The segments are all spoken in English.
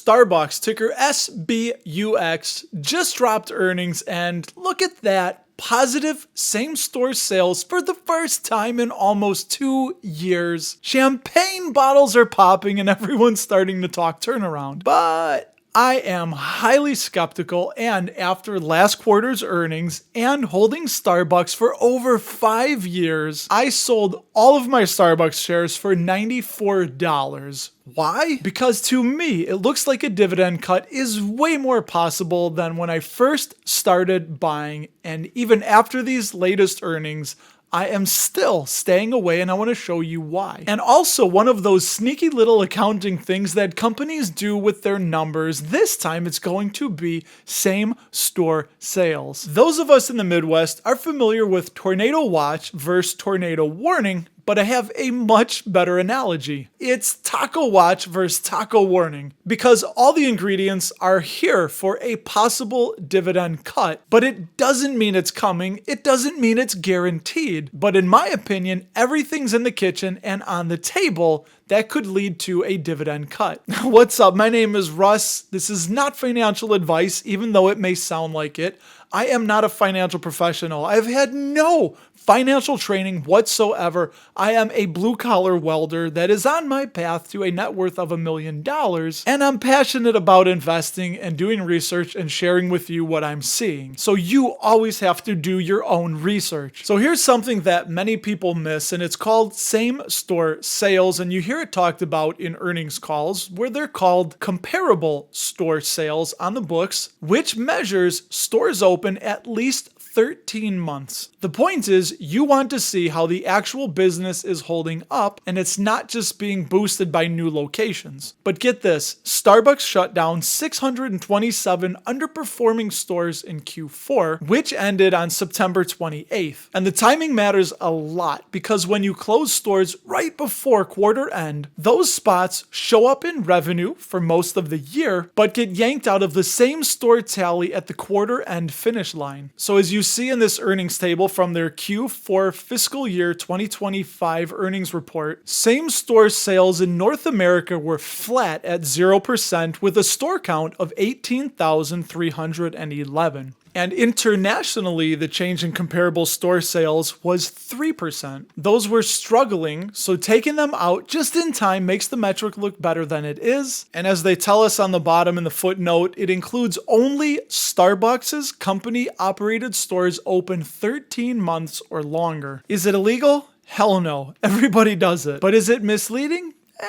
Starbucks, ticker SBUX, just dropped earnings, and look at that. Positive same-store sales for the first time in almost 2 years. Champagne bottles are popping and everyone's starting to talk turnaround. But I am highly skeptical, and after last quarter's earnings and holding Starbucks for over 5 years, I sold all of my Starbucks shares for $94. Why? Because to me, it looks like a dividend cut is way more possible than when I first started buying, and even after these latest earnings, I am still staying away, and I want to show you why. And also, one of those sneaky little accounting things that companies do with their numbers, this time it's going to be same-store sales. Those of us in the Midwest are familiar with tornado watch versus tornado warning, but I have a much better analogy. It's taco watch versus taco warning, because all the ingredients are here for a possible dividend cut, but it doesn't mean it's coming. It doesn't mean it's guaranteed. But in my opinion, everything's in the kitchen and on the table that could lead to a dividend cut. What's up? My name is Russ. This is not financial advice, even though it may sound like it. I am not a financial professional. I've had no financial training whatsoever. I am a blue-collar welder that is on my path to a net worth of $1 million, and I'm passionate about investing and doing research and sharing with you what I'm seeing. So you always have to do your own research. So here's something that many people miss, and it's called same-store sales, and you hear it talked about in earnings calls where they're called comparable store sales on the books, which measures stores open at least 13 months. The point is, you want to see how the actual business is holding up, and it's not just being boosted by new locations. But get this, Starbucks shut down 627 underperforming stores in Q4, which ended on September 28th. And the timing matters a lot, because when you close stores right before quarter end, those spots show up in revenue for most of the year, but get yanked out of the same store tally at the quarter end finish line. So as you see in this earnings table from their Q4 fiscal year 2025 earnings report, same-store sales in North America were flat at 0% with a store count of 18,311. And internationally, the change in comparable store sales was 3%. Those were struggling, so taking them out just in time makes the metric look better than it is. And as they tell us on the bottom in the footnote, it includes only Starbucks' company-operated stores open 13 months or longer. Is it illegal? Hell no. Everybody does it. But is it misleading? A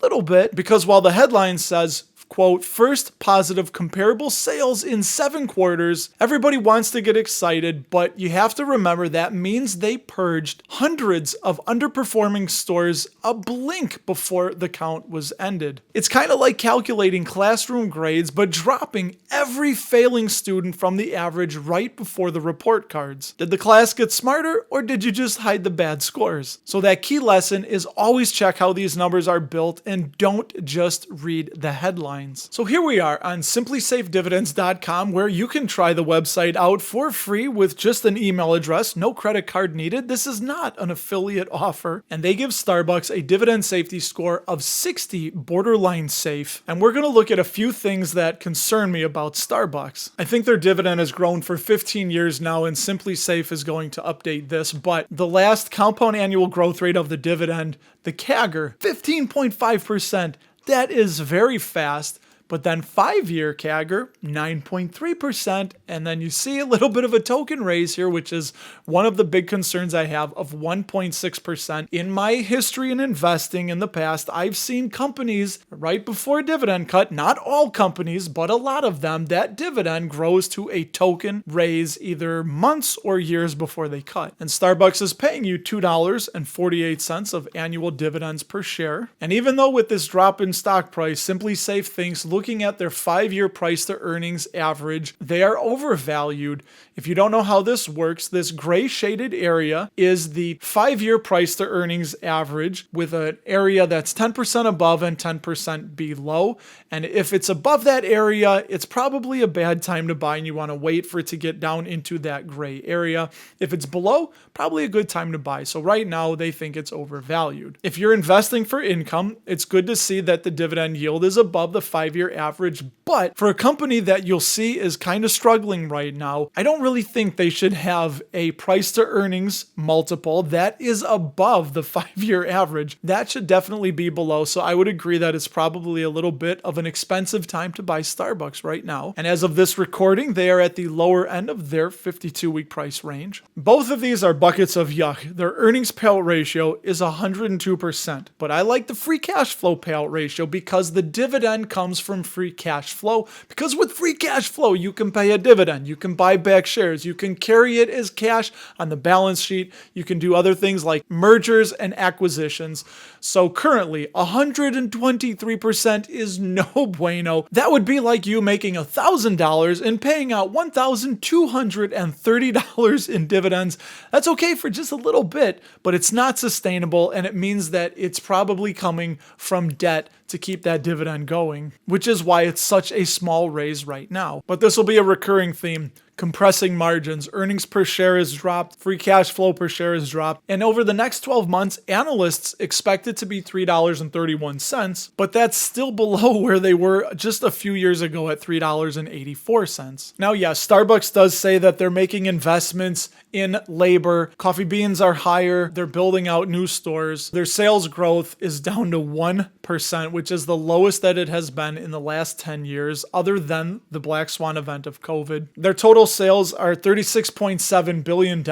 little bit. Because while the headline says, quote, first positive comparable sales in 7 quarters. Everybody wants to get excited, but you have to remember that means they purged hundreds of underperforming stores a blink before the count was ended. It's kind of like calculating classroom grades, but dropping every failing student from the average right before the report cards. Did the class get smarter, or did you just hide the bad scores? So that key lesson is always check how these numbers are built and don't just read the headline. So here we are on simplysafedividends.com, where you can try the website out for free with just an email address, no credit card needed. This is not an affiliate offer, and they give Starbucks a dividend safety score of 60, borderline safe. And we're going to look at a few things that concern me about Starbucks. I think their dividend has grown for 15 years now, and Simply Safe is going to update this, but the last compound annual growth rate of the dividend, the CAGR, 15.5%. That is very fast, but then 5-year CAGR, 9.3%, and then you see a little bit of a token raise here, which is one of the big concerns I have, of 1.6%. In my history in investing in the past, I've seen companies right before dividend cut, not all companies, but a lot of them, that dividend grows to a token raise either months or years before they cut. And Starbucks is paying you $2.48 of annual dividends per share. And even though with this drop in stock price, Simply Safe thinks looking at their 5-year price to earnings average, they are overvalued. If you don't know how this works, this gray shaded area is the 5-year price to earnings average with an area that's 10% above and 10% below. And if it's above that area, it's probably a bad time to buy and you want to wait for it to get down into that gray area. If it's below, probably a good time to buy. So right now they think it's overvalued. If you're investing for income, it's good to see that the dividend yield is above the 5-year 5-year average, but for a company that you'll see is kind of struggling right now, I don't really think they should have a price to earnings multiple that is above the 5-year average. That should definitely be below. So I would agree that it's probably a little bit of an expensive time to buy Starbucks right now. And as of this recording, they are at the lower end of their 52-week price range. Both of these are buckets of yuck. Their earnings payout ratio is 102%, but I like the free cash flow payout ratio because the dividend comes from free cash flow. Because with free cash flow, you can pay a dividend, you can buy back shares, you can carry it as cash on the balance sheet, you can do other things like mergers and acquisitions. So currently, 123% is no bueno. That would be like you making $1,000 and paying out $1,230 in dividends. That's okay for just a little bit, but it's not sustainable, and it means that it's probably coming from debt to keep that dividend going, which is why it's such a small raise right now. But this will be a recurring theme. Compressing margins, earnings per share has dropped, free cash flow per share has dropped, and over the next 12 months, analysts expect it to be $3.31, but that's still below where they were just a few years ago at $3.84. Now, yes, Starbucks does say that they're making investments in labor, coffee beans are higher, they're building out new stores, their sales growth is down to 1%, which is the lowest that it has been in the last 10 years, other than the Black Swan event of COVID. Their total sales are $36.7 billion.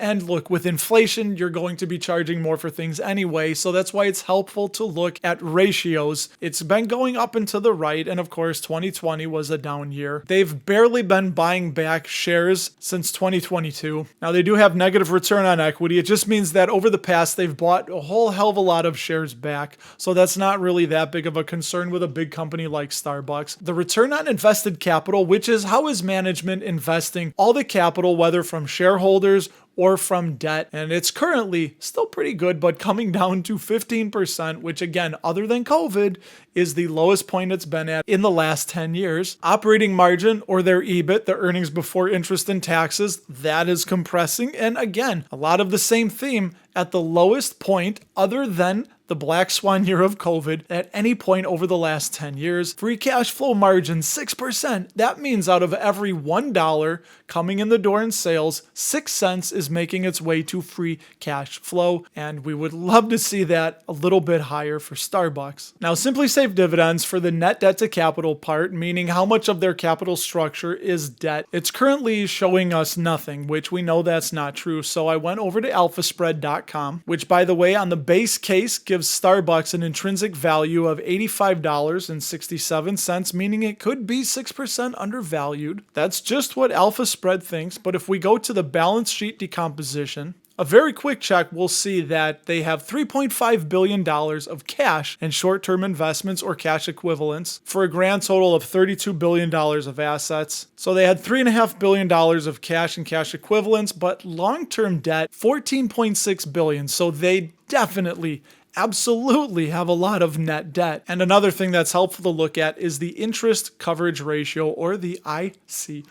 And look, with inflation, you're going to be charging more for things anyway. So that's why it's helpful to look at ratios. It's been going up and to the right. And of course, 2020 was a down year. They've barely been buying back shares since 2022. Now, they do have negative return on equity. It just means that over the past, they've bought a whole hell of a lot of shares back. So that's not really that big of a concern with a big company like Starbucks. The return on invested capital, which is how is management investing all the capital, whether from shareholders or from debt, and it's currently still pretty good, but coming down to 15%, which again, other than COVID, is the lowest point it's been at in the last 10 years. Operating margin, or their EBIT, the earnings before interest and taxes, that is compressing, and again, a lot of the same theme at the lowest point other than the Black Swan year of COVID at any point over the last 10 years. Free cash flow margin, 6%. That means out of every $1 coming in the door in sales, 6 cents is making its way to free cash flow. And we would love to see that a little bit higher for Starbucks. Now, Simply Save dividends for the net debt to capital part, meaning how much of their capital structure is debt. It's currently showing us nothing, which we know that's not true. So I went over to AlphaSpread.com, which by the way, on the base case, gives Starbucks an intrinsic value of $85.67, meaning it could be 6% undervalued. That's just what AlphaSpread thinks, but if we go to the balance sheet decomposition, a very quick check will see that they have $3.5 billion of cash and short-term investments or cash equivalents for a grand total of $32 billion of assets. So they had $3.5 billion of cash and cash equivalents, but long-term debt, $14.6 billion. So they definitely absolutely have a lot of net debt. And another thing that's helpful to look at is the interest coverage ratio, or the ICR.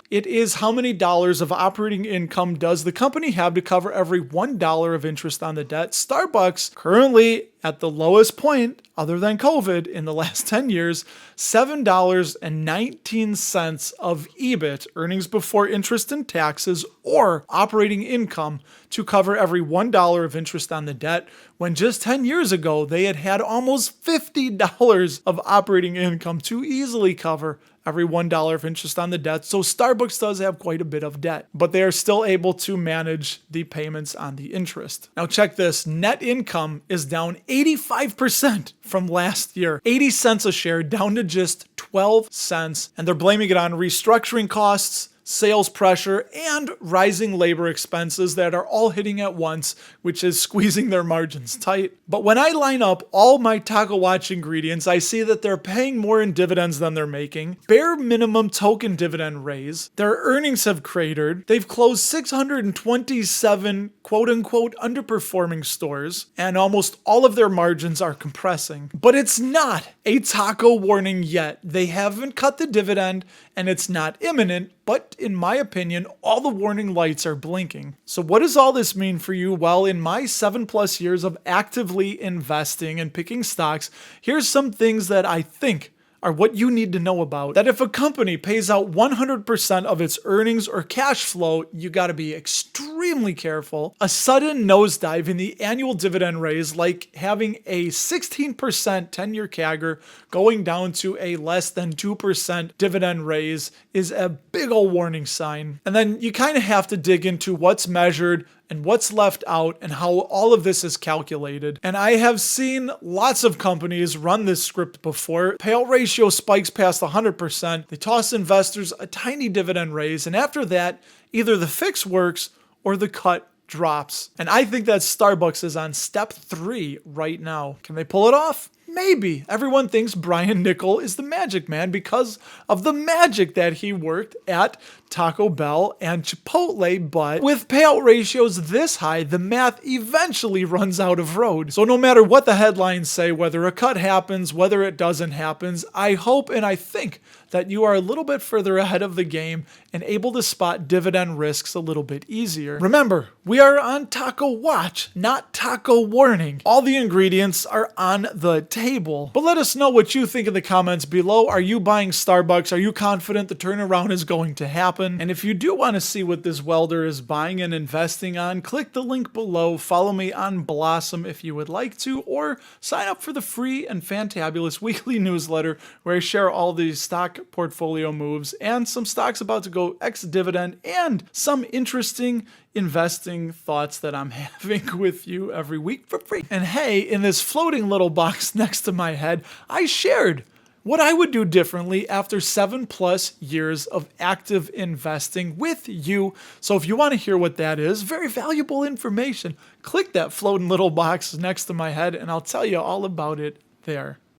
It is how many dollars of operating income does the company have to cover every $1 of interest on the debt. Starbucks currently at the lowest point, other than COVID, in the last 10 years, $7.19 of EBIT, earnings before interest and taxes, or operating income to cover every $1 of interest on the debt, when just 10 years ago, they had almost $50 of operating income to easily cover every $1 of interest on the debt. So Starbucks does have quite a bit of debt, but they are still able to manage the payments on the interest. Now check this, net income is down 85% from last year. 80 cents a share down to just 12 cents. And they're blaming it on restructuring costs, sales pressure, and rising labor expenses that are all hitting at once, which is squeezing their margins tight. But when I line up all my Taco Watch ingredients, I see that they're paying more in dividends than they're making. Bare minimum token dividend raise. Their earnings have cratered. They've closed 627 quote-unquote underperforming stores, and almost all of their margins are compressing. But it's not a taco warning yet. They haven't cut the dividend, and it's not imminent, but in my opinion, all the warning lights are blinking. So what does all this mean for you? Well, in my 7+ years of actively investing and picking stocks, here's some things that I think are what you need to know about. That if a company pays out 100% of its earnings or cash flow, you gotta be extremely careful. A sudden nosedive in the annual dividend raise, like having a 16% 10-year CAGR going down to a less than 2% dividend raise, is a big ol' warning sign. And then you kind of have to dig into what's measured and what's left out and how all of this is calculated. And I have seen lots of companies run this script before. Payout ratio spikes past 100%. They toss investors a tiny dividend raise, and after that, either the fix works or the cut drops. And I think that Starbucks is on step 3 right now. Can they pull it off? Maybe. Everyone thinks Brian Niccol is the magic man because of the magic that he worked at Taco Bell and Chipotle, but with payout ratios this high, the math eventually runs out of road. So no matter what the headlines say, whether a cut happens, whether it doesn't happen, I hope and I think that you are a little bit further ahead of the game and able to spot dividend risks a little bit easier. Remember, we are on Taco Watch, not Taco Warning. All the ingredients are on the table. But let us know what you think in the comments below. Are you buying Starbucks? Are you confident the turnaround is going to happen? And if you do want to see what this welder is buying and investing on, click the link below. Follow me on Blossom if you would like to, or sign up for the free and fantabulous weekly newsletter where I share all these stock portfolio moves and some stocks about to go ex-dividend and some interesting investing thoughts that I'm having with you every week for free. And hey, in this floating little box next to my head, I shared what I would do differently after 7+ years of active investing with you. So if you want to hear what that is, very valuable information, click that floating little box next to my head and I'll tell you all about it there.